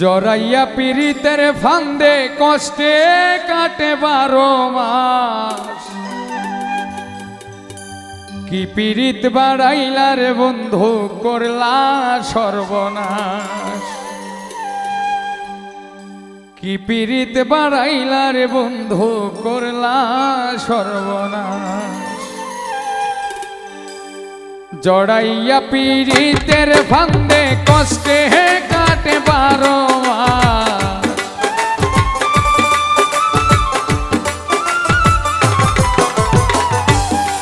জড়াইয়া পীড়িতের ফান্দে কষ্টে কাটে 12 মাস। কি পীড়িত বাড়াইলা রে বন্ধু করলা সর্বনাশ। কি পীড়িত বাড়াইলা রে বন্ধু করলা সর্বনাশ। জড়াইয়া পীড়িতের ফান্দে কষ্টে কাটে 12 মাস।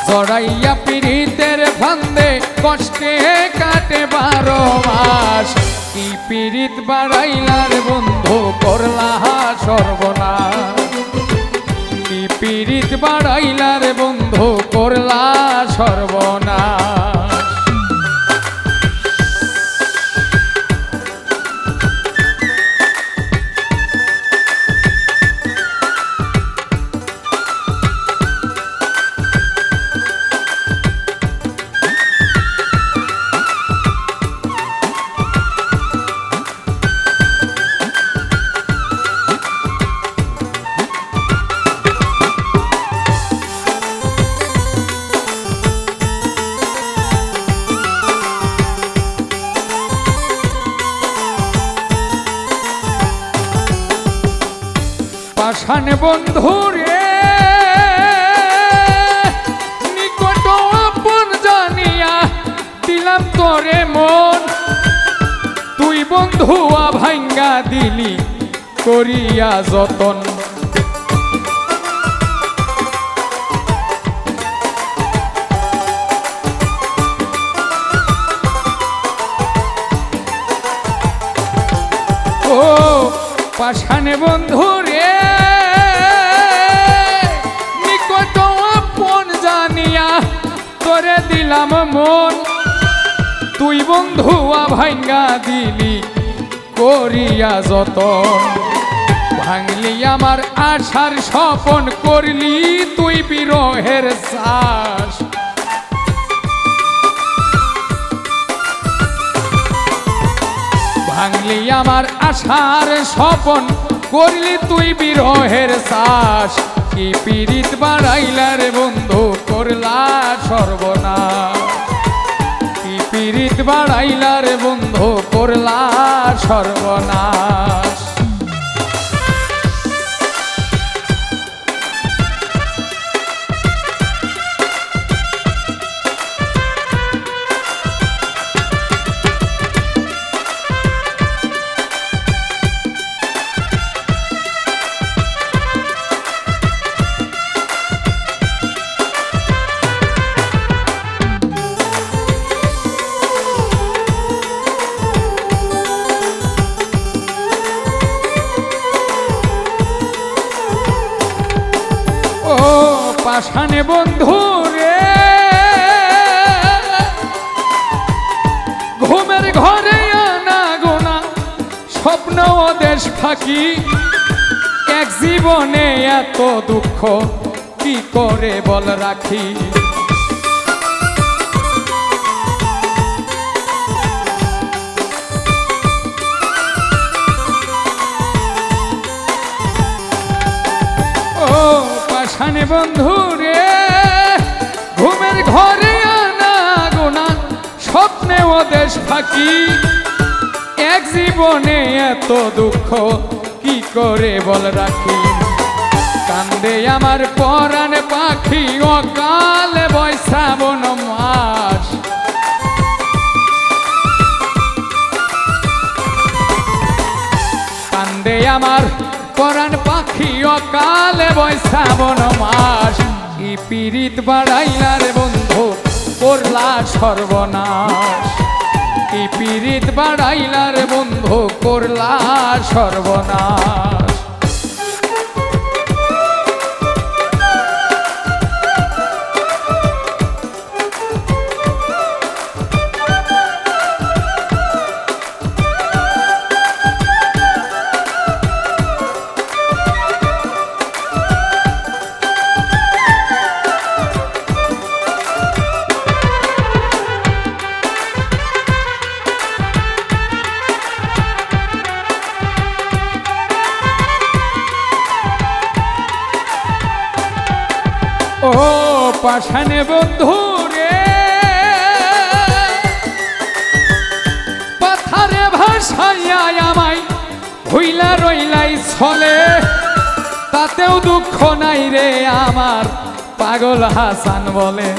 জড়াইয়া পীড়িতের ফান্দে কষ্টে কাটে 12 মাস। কি পীড়িত বাড়াইলার বন্ধু করলা সর্বনাশ। কি পীড়িত বাড়াইলার বন্ধু করলা সর্বনাশ। পাষাণ বন্ধু রে নিকট আপন জানিয়া দিলাম তোরে মন। তুই বন্ধু ভাঙ্গা দিলি করিয়া যতন। ও পাষাণ বন্ধু রে নিকট আপন জানিয়া তোরে দিলাম মন। তুই বন্ধু ভাঙ্গা দিলি করিয়া যতন। ভাঙলি আমার আশার স্বপন করলি তুই বিরহের শ্বাস। ভাঙলি আমার আশার স্বপন করলি তুই বিরহের শ্বাস। কি পীড়িত বাড়াইলার বন্ধু করলা সর্বনাশ। কি পীড়িত বাড়াইলার বন্ধু করলা সর্বনাশ। পাষাণ বন্ধু রে ঘুমের ঘরে আনা গোনা স্বপ্ন দেশ ফাঁকি। এক জীবনে এত দুঃখ কি করে বল রাখি। পাষাণ বন্ধু রে ঘুমের ঘরে আনা গোনা স্বপ্নে ও দেশ ফাঁকি। এক জীবনে এত দুঃখ কি করে বল রাখি। কান্দে আমার পরাণ পাখি অকালে বৈশাবন মাস। কান্দে আমার পরাণ পাখি অকালে বৈশাবন মাস। কি পীড়িত বাড়াইলার বন্ধু করলা সর্বনাশ। কি পীড়িত বাড়াইলার বন্ধু করলা সর্বনাশ। পাশানে বন্ধু রে পাথারে ভাসাইয়া আমায় ভুইলা রইলাই ছলে তাতেও দুঃখ নাই রে আমার পাগল হাসান বলে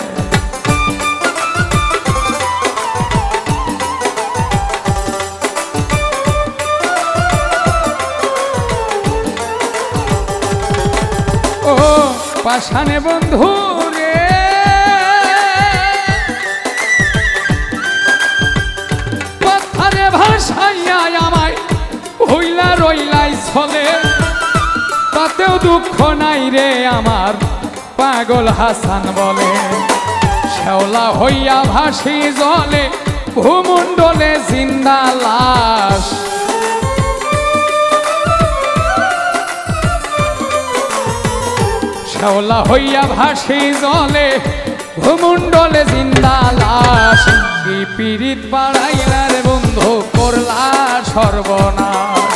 ও পাশানে বন্ধু রে পাথারে ভাসাইয়া আমায় ভুইলা রইলাই ছলে তাতেও দুঃখ নাই রে আমার পাগল হাসান বলে শ্যাওলা হইয়া ভাসি জলে ভূমণ্ডলে জিন্দা লাশ শ্যাওলা হইয়া ভাসি জলে ভূমণ্ডলে জিন্দা লাশ কি পীড়িত বাড়াইলা রে বন্ধু করলা সর্বনাশ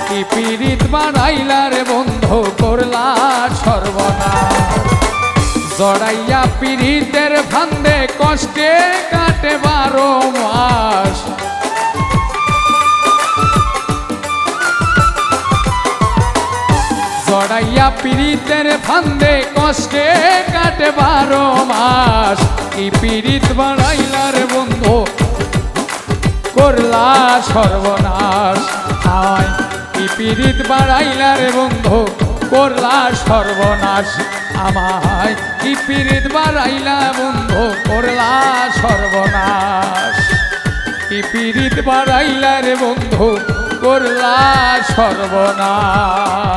কি পীড়িত বাড়াইলা রে বন্ধু করলা সর্বনাশ জড়াইয়া পীড়িতের ফান্দে কষ্টে কাটে 12 মাস জড়াইয়া পীড়িতের ফান্দে কষ্টে কাটে 12 মাস কি পীড়িত বাড়াইলা রে বন্ধু করলা সর্বনাশ আয় কি পীড়িত বাড়াইলা রে বন্ধু করলা সর্বনাশ আমায় কি পীড়িত বাড়াইলা বন্ধু করলা সর্বনাশ কি পীড়িত বাড়াইলা রে বন্ধু করলা সর্বনাশ।